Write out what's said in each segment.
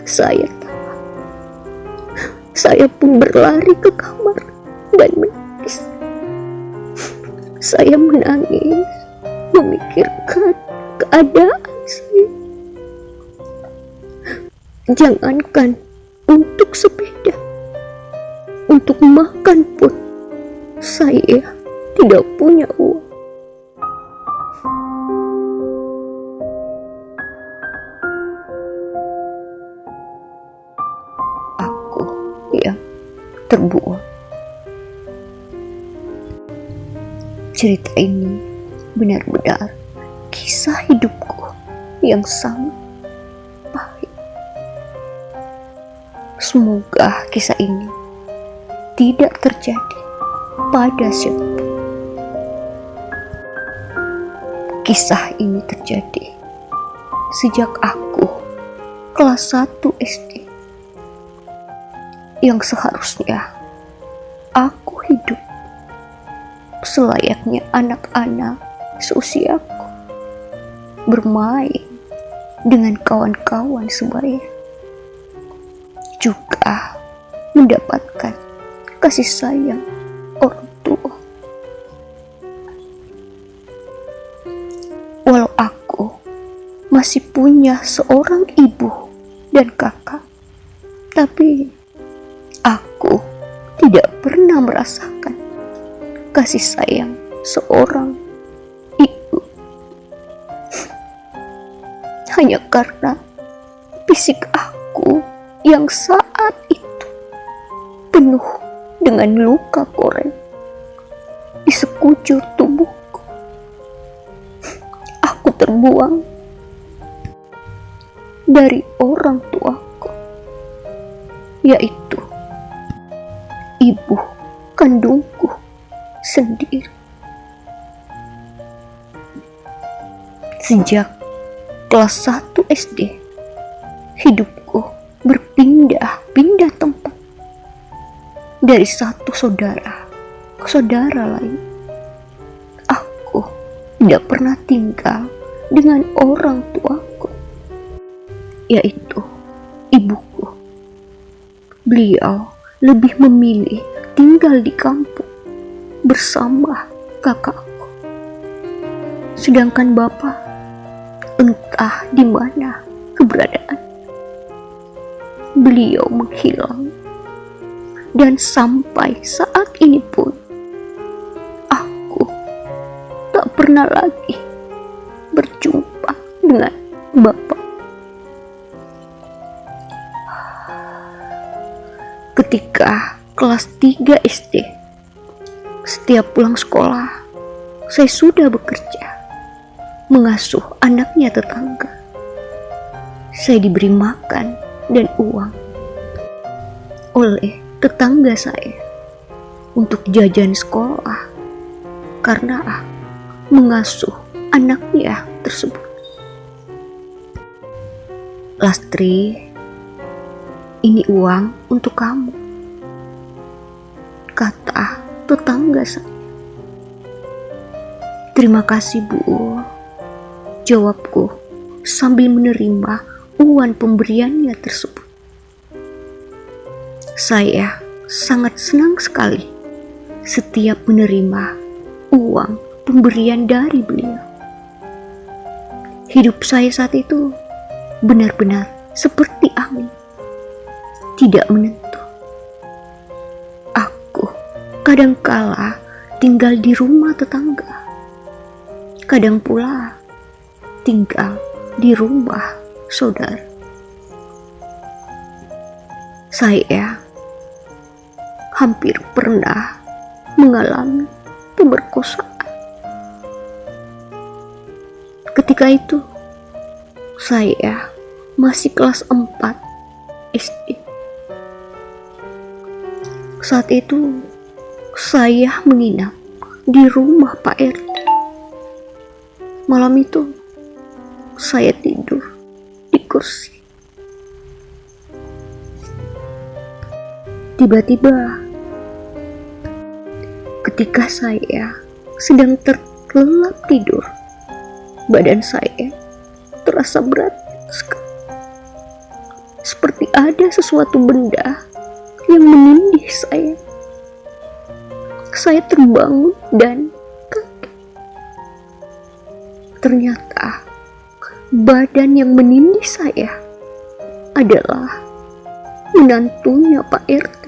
Saya tahu. Saya pun berlari ke kamar dan menangis. Saya menangis, memikirkan keadaan saya. Jangankan untuk sepeda, untuk makan pun saya tidak punya uang. Aku yang terbuang. Cerita ini benar-benar kisah hidupku yang sangat pahit. Semoga kisah ini tidak terjadi pada siapapun. Kisah ini terjadi sejak aku kelas 1 SD, yang seharusnya aku hidup selayaknya anak-anak seusiaku, bermain dengan kawan-kawan sebaya, juga mendapatkan kasih sayang orang tua. Walau aku masih punya seorang ibu dan kakak, tapi aku tidak pernah merasakan kasih sayang seorang ibu. Hanya karena fisik aku yang saat itu penuh dengan luka koreng di sekujur tubuhku. Aku terbuang dari orang tuaku, yaitu ibu kandungku sendiri. Sejak kelas 1 SD, hidupku berpindah-pindah tempat, dari satu saudara ke saudara lain. Aku tidak pernah tinggal dengan orang tuaku, yaitu ibuku. Beliau lebih memilih tinggal di kampung bersama kakakku. Sedangkan bapak entah di mana keberadaan. Beliau menghilang, dan sampai saat ini pun aku tak pernah lagi berjumpa dengan bapak. Ketika kelas 3 SD, setiap pulang sekolah, saya sudah bekerja mengasuh anaknya tetangga. Saya diberi makan dan uang oleh tetangga saya untuk jajan sekolah karena mengasuh anaknya tersebut. Lastri, ini uang untuk kamu, kata tetangga saya. Terima kasih, Bu, jawabku sambil menerima uang pemberiannya tersebut. Saya sangat senang sekali setiap menerima uang pemberian dari beliau. Hidup saya saat itu benar-benar seperti angin, tidak menentu. Aku kadangkala tinggal di rumah tetangga, kadang pula tinggal di rumah saudara. Saya hampir pernah mengalami pemerkosaan. Ketika itu saya masih kelas 4 SD. Saat itu saya menginap di rumah Pak RT. Malam itu saya tidur di kursi. Tiba-tiba ketika saya sedang terlelap tidur, badan saya terasa berat sekali, seperti ada sesuatu benda yang menindih saya. Saya terbangun dan kaget. Ternyata badan yang menindih saya adalah menantunya Pak RT.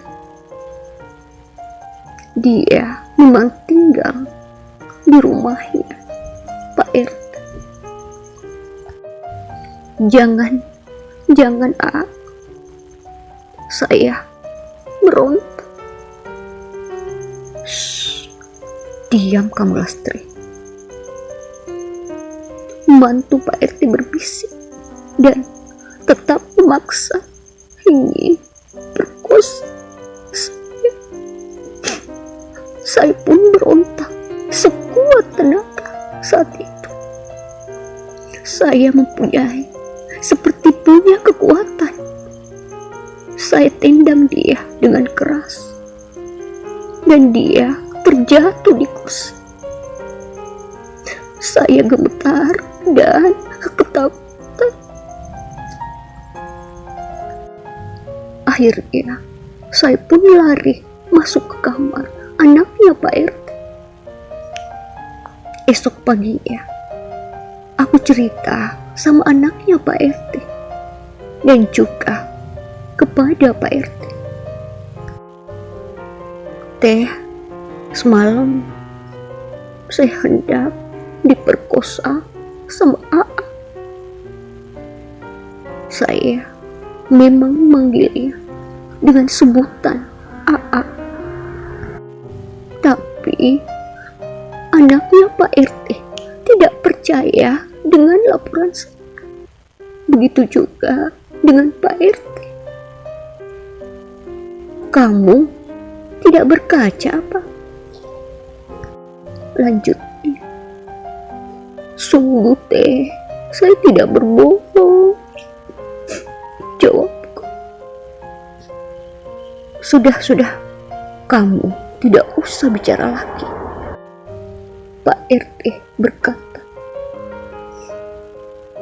Dia memang tinggal di rumahnya Pak RT. Jangan saya meronta. Shh, diam kamu Lastri. Membantu Pak RT berbisik dan tetap memaksa ingin perkosa saya. Saya pun berontak sekuat tenaga saat itu. Saya mempunyai seperti punya kekuatan. Saya tendang dia dengan keras dan dia terjatuh di kursi. Saya gemetar dan ketakutan. Akhirnya saya pun lari masuk ke kamar anaknya Pak RT. Esok paginya aku cerita sama anaknya Pak RT dan juga kepada Pak RT. Teh, semalam saya hendak diperkosa sama AA. Saya memang manggilnya dengan sebutan AA. Tapi anaknya Pak RT tidak percaya dengan laporan saya. Begitu juga dengan Pak RT. Kamu tidak berkaca apa? Lanjutnya. Sungguh Teh, saya tidak berbohong. Jawabku. Sudah. Kamu tidak usah bicara lagi. Pak RT berkata.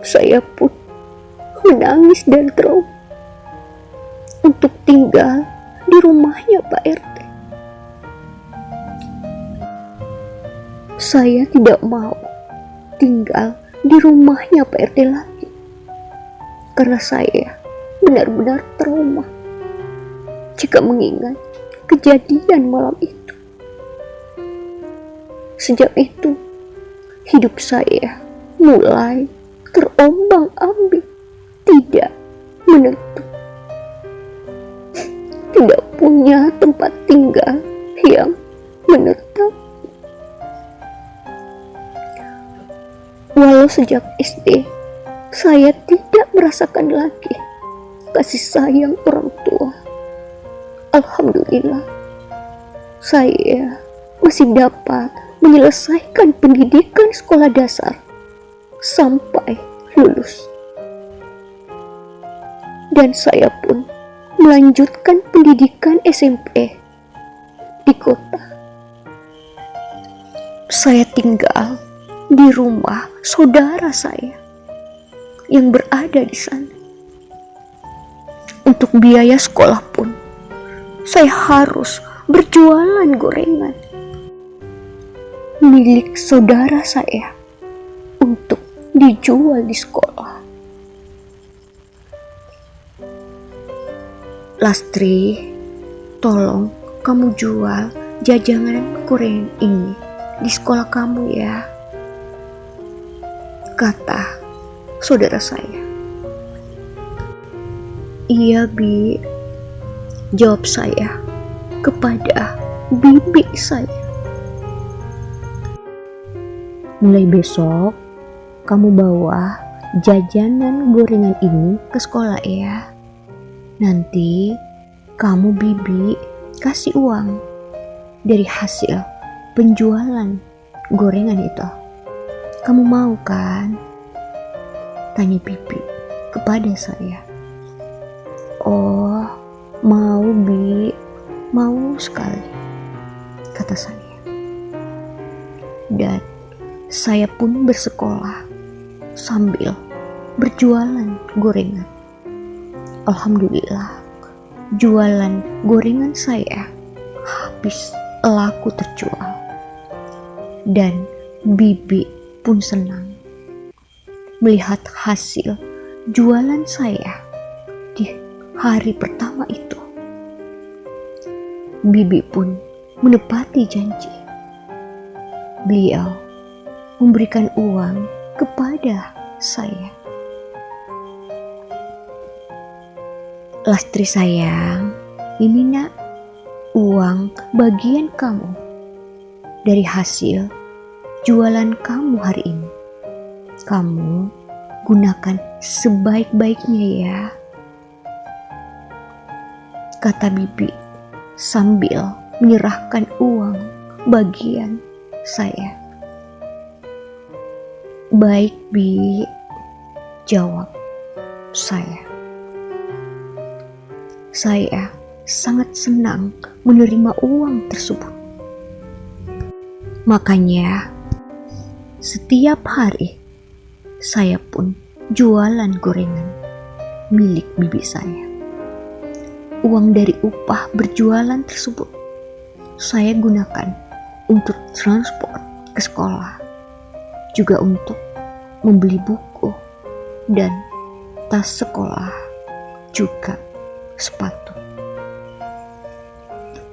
Saya pun menangis dan trauma untuk tinggal di rumahnya Pak RT. Saya tidak mau tinggal di rumahnya Pak RT lagi karena saya benar-benar trauma jika mengingat kejadian malam itu. Sejak itu hidup saya mulai terombang-ambing, tidak menentu, tidak punya tempat tinggal yang menetap. Walau sejak SD saya tidak merasakan lagi kasih sayang orang tua, alhamdulillah saya masih dapat menyelesaikan pendidikan sekolah dasar sampai lulus. Dan saya pun melanjutkan pendidikan SMP di kota. Saya tinggal di rumah saudara saya yang berada di sana. Untuk biaya sekolah pun saya harus berjualan gorengan milik saudara saya untuk dijual di sekolah. Lastri, tolong kamu jual jajanan gorengan ini di sekolah kamu ya, kata saudara saya. Iya Bi, jawab saya kepada bibi saya. Mulai besok kamu bawa jajanan gorengan ini ke sekolah ya. Nanti kamu bibi kasih uang dari hasil penjualan gorengan itu. Kamu mau kan? Tanya bibi kepada saya. Oh, mau Bi, mau sekali, kata saya. Dan saya pun bersekolah sambil berjualan gorengan. Alhamdulillah, jualan gorengan saya habis laku terjual. Dan bibi pun senang melihat hasil jualan saya di hari pertama itu. Bibi pun menepati janji. Beliau memberikan uang kepada saya. Lastri sayang, ini nak, uang bagian kamu dari hasil jualan kamu hari ini. Kamu gunakan sebaik-baiknya ya, kata bibi sambil menyerahkan uang bagian saya. Baik Bi, jawab saya. Saya sangat senang menerima uang tersebut. Makanya setiap hari saya pun jualan gorengan milik bibi saya. Uang dari upah berjualan tersebut saya gunakan untuk transport ke sekolah, juga untuk membeli buku dan tas sekolah, juga sepatu.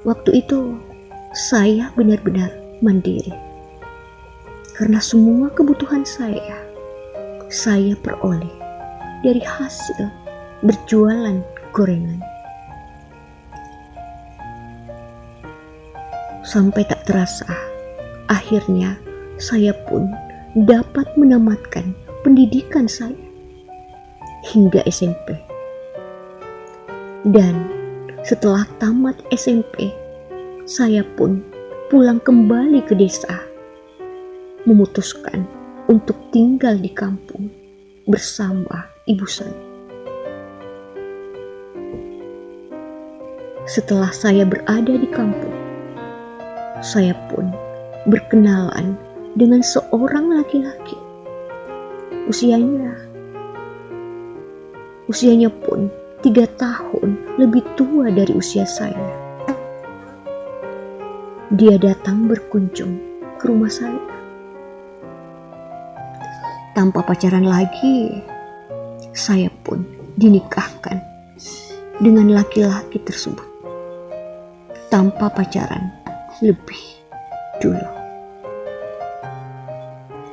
Waktu itu saya benar-benar mandiri, karena semua kebutuhan saya peroleh dari hasil berjualan gorengan. Sampai tak terasa, akhirnya saya pun dapat menamatkan pendidikan saya hingga SMP. Dan setelah tamat SMP, saya pun pulang kembali ke desa, memutuskan untuk tinggal di kampung bersama ibu saya. Setelah saya berada di kampung, saya pun berkenalan dengan seorang laki-laki. Usianya pun 3 tahun lebih tua dari usia saya. Dia datang berkunjung ke rumah saya. Tanpa pacaran lagi, saya pun dinikahkan dengan laki-laki tersebut. Tanpa pacaran lebih dulu.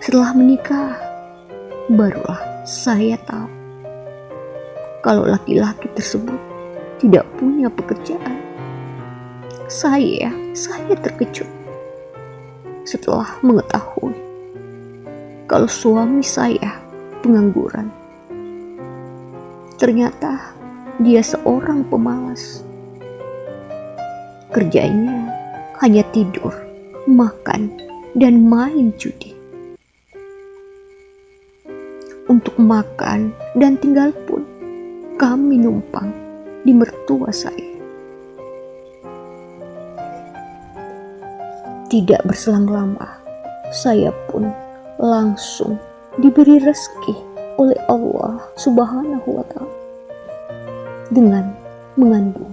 Setelah menikah, barulah saya tahu kalau laki-laki tersebut tidak punya pekerjaan. Saya terkejut setelah mengetahui kalau suami saya pengangguran. Ternyata dia seorang pemalas. Kerjanya hanya tidur, makan, dan main judi. Untuk makan dan tinggal pun kami numpang di mertua saya. Tidak berselang lama, saya pun langsung diberi rezeki oleh Allah Subhanahu wa Ta'ala dengan mengandung.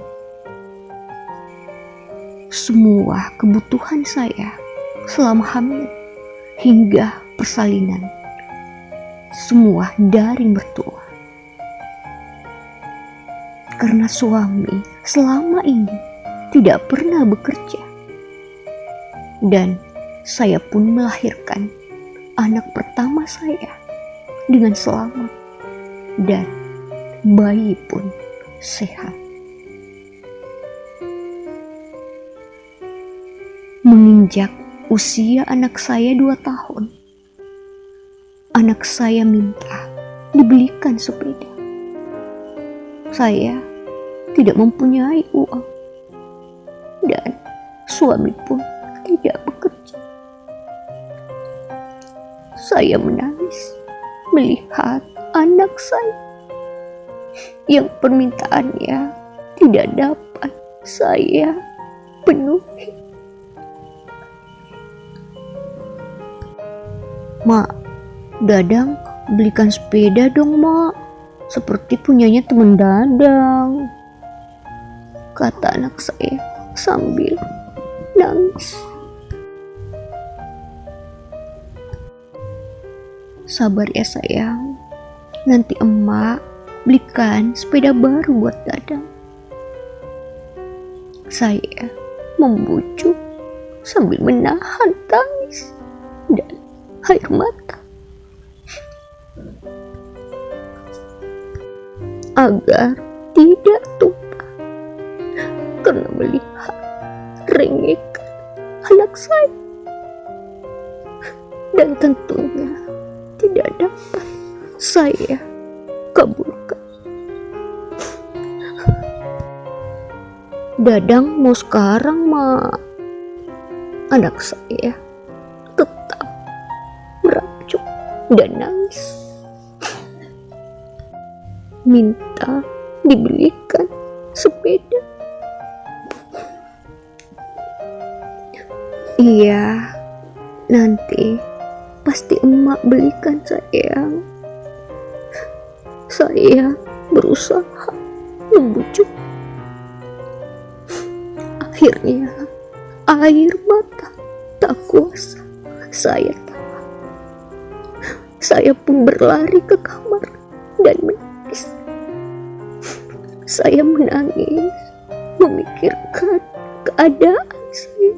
Semua kebutuhan saya selama hamil hingga persalinan, semua dari mertua. Karena suami selama ini tidak pernah bekerja, dan saya pun melahirkan anak pertama saya dengan selamat, dan bayi pun sehat. Menginjak usia anak saya 2 tahun, anak saya minta dibelikan sepeda. Saya tidak mempunyai uang, dan suami pun tidak bekerja. Saya menangis melihat anak saya yang permintaannya tidak dapat saya penuhi. "Mak, Dadang belikan sepeda dong, Mak," seperti punyanya teman Dadang, kata anak saya sambil nangis. Sabar ya sayang, nanti emak belikan sepeda baru buat Dadang. Saya membujuk sambil menahan tangis dan air mata agar tidak tumpah karena melihat rengekan anak saya, dan tentunya tidak dapat saya kabulkan. Dadang mau sekarang, Mak. Anak saya tetap merajuk dan nangis, minta dibelikan sepeda. Iya, nanti pasti emak belikan sayang. Saya berusaha membujuk. Akhirnya air mata tak kuasa saya tahan. Saya pun berlari ke kamar dan menangis. Saya menangis memikirkan keadaan saya.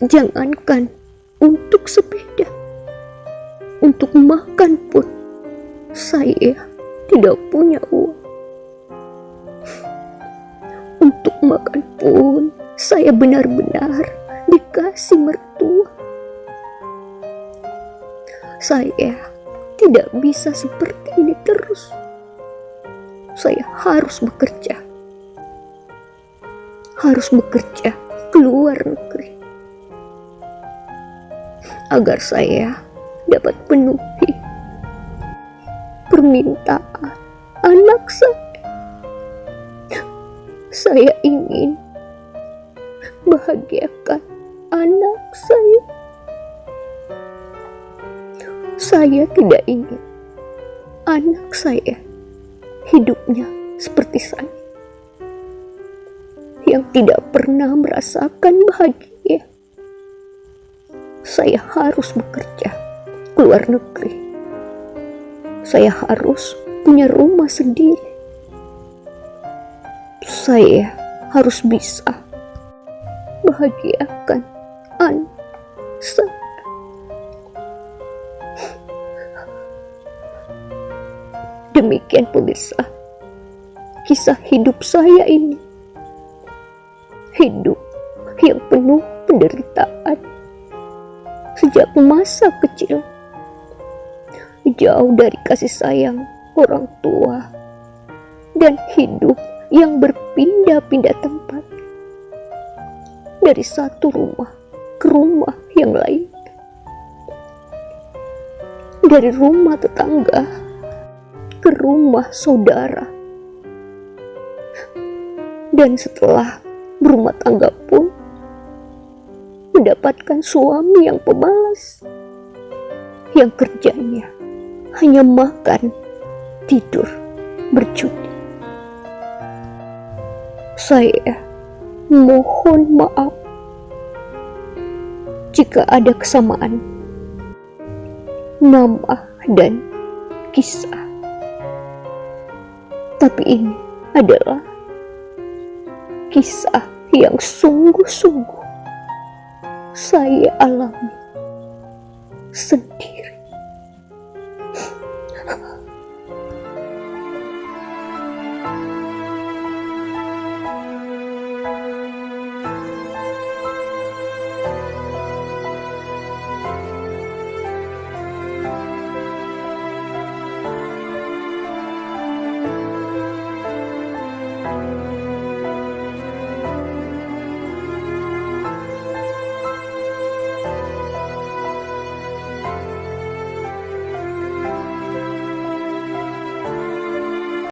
Jangankan untuk sepeda, untuk makan pun saya tidak punya uang. Untuk makan pun saya benar-benar dikasih mertua. Saya tidak bisa seperti ini terus. Saya harus bekerja. Harus bekerja ke luar negeri agar saya dapat penuhi permintaan anak saya. Saya ingin bahagiakan anak saya. Saya tidak ingin anak saya hidupnya seperti saya, yang tidak pernah merasakan bahagia. Saya harus bekerja ke luar negeri. Saya harus punya rumah sendiri. Saya harus bisa bahagiakan anak saya. Demikian pemirsa, kisah hidup saya ini. Hidup yang penuh penderitaan sejak masa kecil, jauh dari kasih sayang orang tua, dan hidup yang berpindah-pindah tempat dari satu rumah ke rumah yang lain, dari rumah tetangga ke rumah saudara, dan setelah berumah tangga pun mendapatkan suami yang pemalas, yang kerjanya hanya makan, tidur, berjudi. Saya mohon maaf jika ada kesamaan nama dan kisah. Tapi ini adalah kisah yang sungguh-sungguh saya alami sendiri.